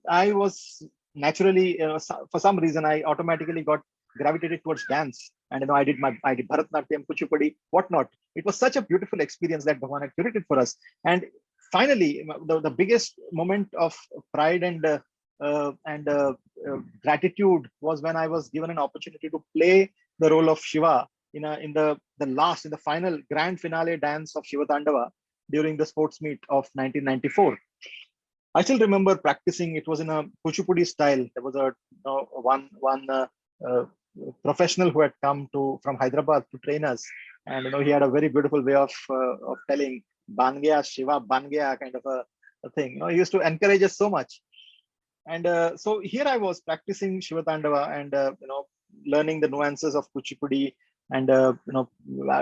I was naturally, for some reason, I automatically got gravitated towards dance. And I did Bharatnatyam, Kuchipudi, whatnot. It was such a beautiful experience that Bhagwan had curated for us. And finally, the biggest moment of pride and gratitude was when I was given an opportunity to play the role of Shiva in the final grand finale dance of Shiva Tandava during the sports meet of 1994. I still remember practicing. It was in a Kuchipudi style. There was one uh, professional who had come to from Hyderabad to train us, and he had a very beautiful way of telling "Ban gaya Shiva, ban gaya" kind of a thing. He used to encourage us so much. And so here I was practicing Shiva Tandava and learning the nuances of Kuchipudi and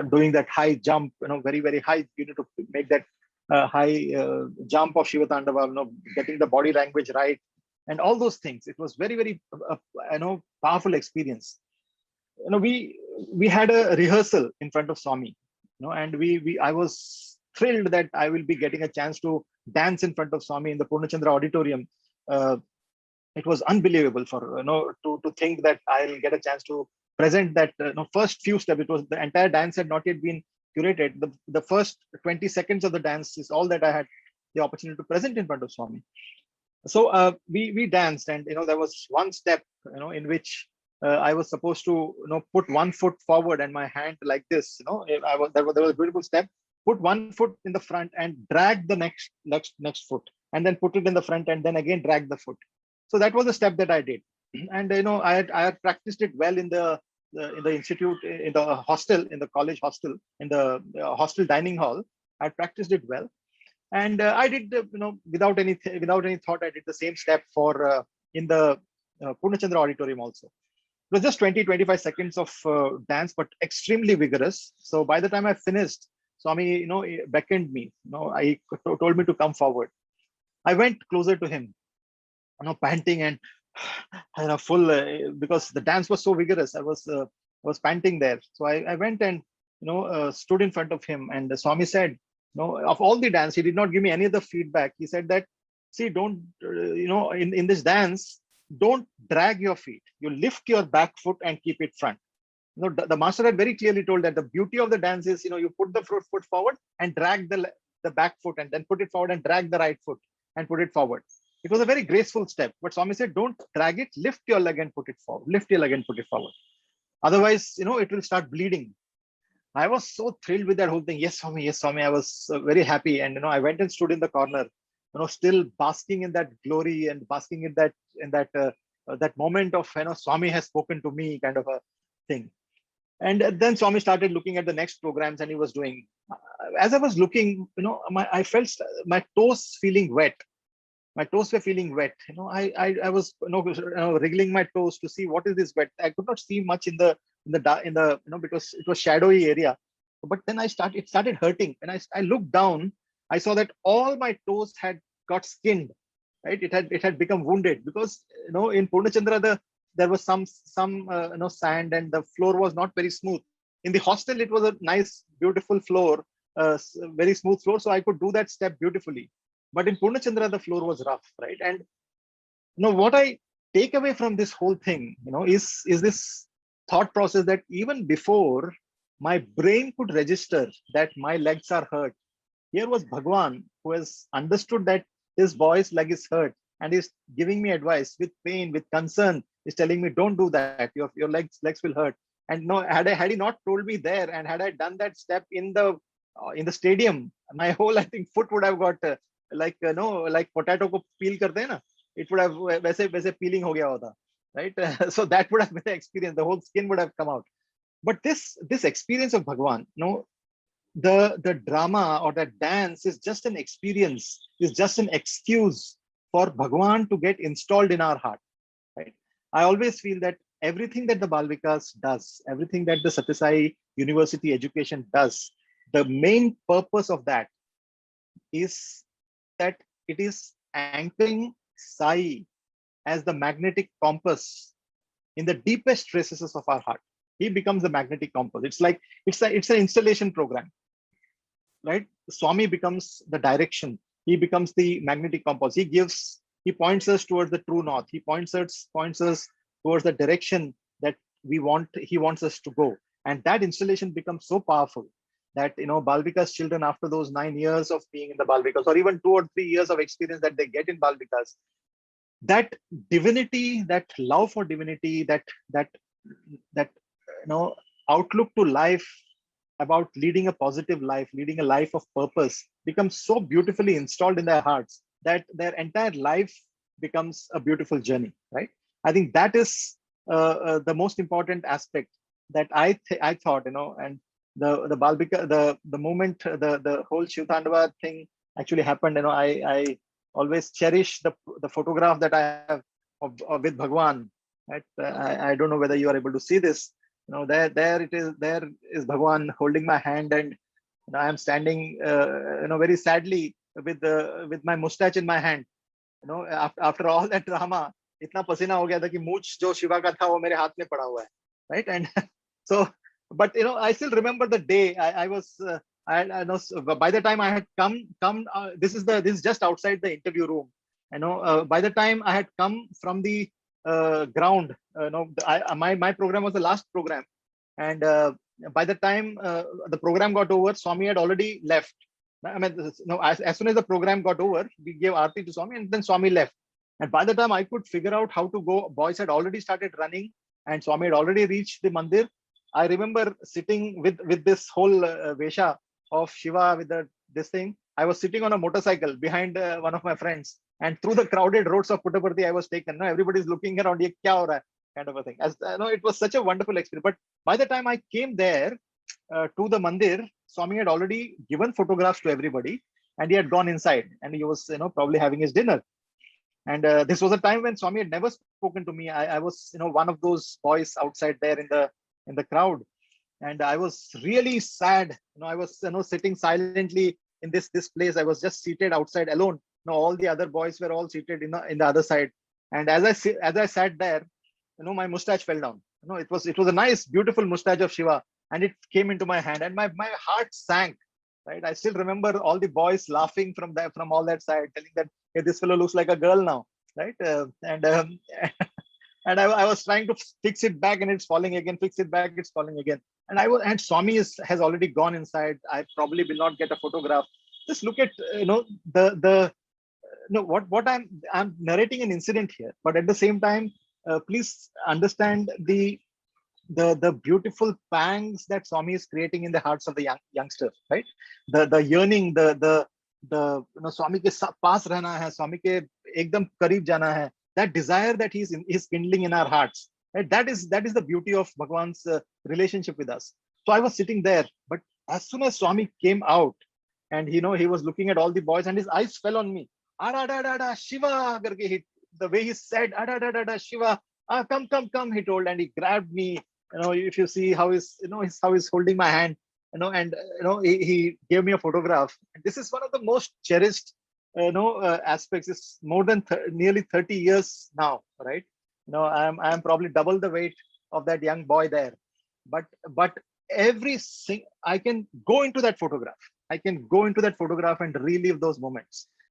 doing that high jump, very very high. You need to make that high jump of Shiva Tandava, getting the body language right and all those things. It was very very powerful experience. We had a rehearsal in front of Swami, and we I was thrilled that I will be getting a chance to dance in front of Swami in the Purnachandra auditorium. Uh, it was unbelievable for to think that I'll get a chance to present that first few steps. It was the entire dance had not yet been curated. The first 20 seconds of the dance is all that I had the opportunity to present in front of Swami. So we danced, and there was one step in which I was supposed to put one foot forward and my hand like this. There was a beautiful step. Put one foot in the front and drag the next foot, and then put it in the front and then again drag the foot. So that was the step that I did, and I had practiced it well in the institute, in the hostel, in the college hostel, in the hostel dining hall. I practiced it well, and I did without any thought. I did the same step for in the Purnachandra auditorium also. It was just 20-25 seconds of dance, but extremely vigorous. So by the time I finished, Swami beckoned me. I told me to come forward. I went closer to him, panting and full, because the dance was so vigorous. I was panting there. So I went and stood in front of him, and the Swami said, of all the dance, he did not give me any other feedback. He said that, see, don't in this dance, don't drag your feet. You lift your back foot and keep it front. The master had very clearly told that the beauty of the dance is, you put the front foot forward and drag the back foot, and then put it forward and drag the right foot and put it forward. It was a very graceful step, but Swami said, don't drag it, lift your leg and put it forward. Lift your leg and put it forward. Otherwise, it will start bleeding. I was so thrilled with that whole thing. Yes, Swami. Yes, Swami. I was very happy. And, I went and stood in the corner, still basking in that glory and basking in that moment of, Swami has spoken to me kind of a thing. And then Swami started looking at the next programs, and he was doing. As I was looking, I felt my toes feeling wet. My toes were feeling wet. I was wriggling my toes to see what is this wet. I could not see much in the because it was shadowy area. But then it started hurting. When I looked down, I saw that all my toes had got skinned. Right, it had become wounded, because in Purnachandra there was some sand, and the floor was not very smooth. In the hostel, it was a nice, beautiful floor, very smooth floor, so I could do that step beautifully. But in Purnachandra, the floor was rough, right? And what I take away from this whole thing, is this thought process that even before my brain could register that my legs are hurt, here was Bhagwan, who has understood that his boy's leg is hurt, and is giving me advice with pain, with concern. Is telling me, don't do that. Your legs will hurt. And no, had he not told me there, and had I done that step in the stadium, my whole, I think, foot would have got like potato ko peel karte hai na, it would have वैसे peeling ho gaya hota, right? So that would have been the experience. The whole skin would have come out. But this experience of Bhagwan, the drama or that dance is just an experience, is just an excuse for Bhagwan to get installed in our heart, right? I always feel that everything that the Balvikas does, everything that the Sathya Sai University education does, the main purpose of that is that it is anchoring Sai as the magnetic compass in the deepest recesses of our heart. He becomes the magnetic compass. It's an installation program, right? Swami becomes the direction. He becomes the magnetic compass. He gives he points us towards the true north. He points us towards the direction that he wants us to go. And that installation becomes so powerful that, Bal Vikas children, after those 9 years of being in the Bal Vikas, or even 2 or 3 years of experience that they get in Bal Vikas, that divinity, that love for divinity, that outlook to life, about leading a positive life, leading a life of purpose, becomes so beautifully installed in their hearts that their entire life becomes a beautiful journey, right? I think that is the most important aspect that I thought, and the Balbika, the moment the whole Shivtandava thing actually happened, I always cherish the photograph that I have of with Bhagwan. Right? I don't know whether you are able to see this. There it is. There is Bhagwan holding my hand, and I am standing, very sadly with my mustache in my hand. After all that drama, इतना पसीना हो गया था कि मूछ जो शिवा का था वो मेरे हाथ में पड़ा हुआ है, right? And so, but I still remember the day. I was I know by the time I had come this is just outside the interview room. By the time I had come from the ground, my program was the last program, and by the time the program got over, Swami had already left. I mean, as soon as the program got over, we gave Aarti to Swami, and then Swami left. And by the time I could figure out how to go, boys had already started running, and Swami had already reached the mandir. I remember sitting with this whole Vesha of Shiva with this thing. I was sitting on a motorcycle behind one of my friends, and through the crowded roads of Puttaparthi, I was taken. Everybody's looking around, ye kya ho raha hai? Kind of a thing. It was such a wonderful experience. But by the time I came there to the mandir, Swami had already given photographs to everybody, and he had gone inside, and he was, probably having his dinner. And this was a time when Swami had never spoken to me. I was, one of those boys outside there in the crowd, and I was really sad. I was, sitting silently in this place. I was just seated outside alone. All the other boys were all seated in the other side. And as I sat there, my mustache fell down. It was a nice, beautiful mustache of Shiva, and it came into my hand, and my heart sank. Right, I still remember all the boys laughing from all that side, telling that, hey, this fellow looks like a girl now, right? And I was trying to fix it back, and it's falling again. Fix it back, it's falling again. And Swami has already gone inside. I probably will not get a photograph. Just look at what I'm narrating an incident here, but at the same time, please understand the beautiful pangs that Swami is creating in the hearts of the youngsters, right? The yearning, the Swami ke paas rehna hai, Swami ke ekdam kareeb jana hai. That desire that he's kindling in our hearts, right? That is the beauty of Bhagwan's relationship with us. So I was sitting there, but as soon as Swami came out, and he was looking at all the boys, and his eyes fell on me. Ada da da da Shiva, the way he said, ada da da da Shiva, come, he told, and he grabbed me. If you see how he's holding my hand, and he gave me a photograph. And this is one of the most cherished aspects. It's more than nearly 30 years now, right? I'm probably double the weight of that young boy there, but I can go into that photograph. I can go into that photograph and relive those moments.